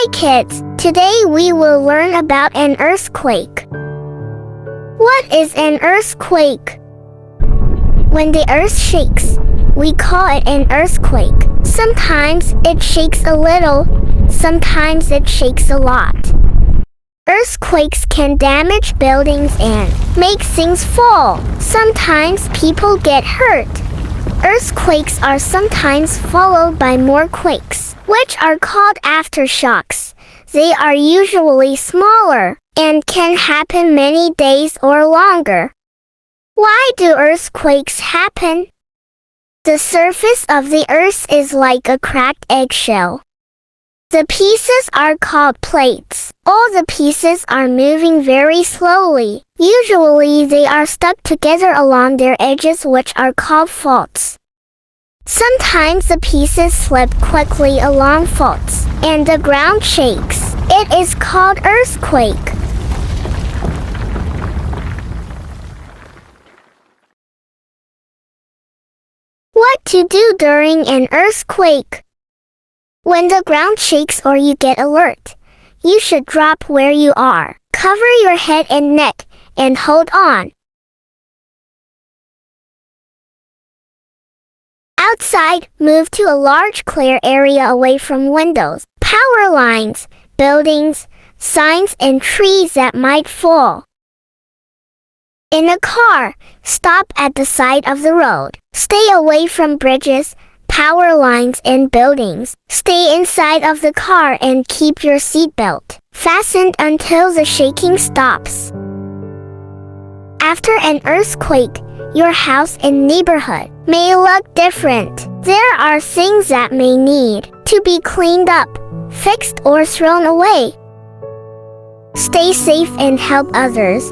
Hi kids, today we will learn about an earthquake. What is an earthquake? When the earth shakes, we call it an earthquake. Sometimes it shakes a little, sometimes it shakes a lot. Earthquakes can damage buildings and make things fall. Sometimes people get hurt. Earthquakes are sometimes followed by more quakes, which are called aftershocks. They are usually smaller and can happen many days or longer. Why do earthquakes happen? The surface of the earth is like a cracked eggshell. The pieces are called plates. All the pieces are moving very slowly. Usually they are stuck together along their edges, which are called faults. Sometimes the pieces slip quickly along faults, and the ground shakes. It is called earthquake. What to do during an earthquake? When the ground shakes or you get alert, you should drop where you are, cover your head and neck, and hold on. Outside, move to a large clear area away from windows, power lines, buildings, signs, and trees that might fall. In a car, stop at the side of the road. Stay away from bridges, power lines, and buildings. Stay inside of the car and keep your seatbelt fastened until the shaking stops. After an earthquake, your house and neighborhood may look different. There are things that may need to be cleaned up, fixed, or thrown away. Stay safe and help others.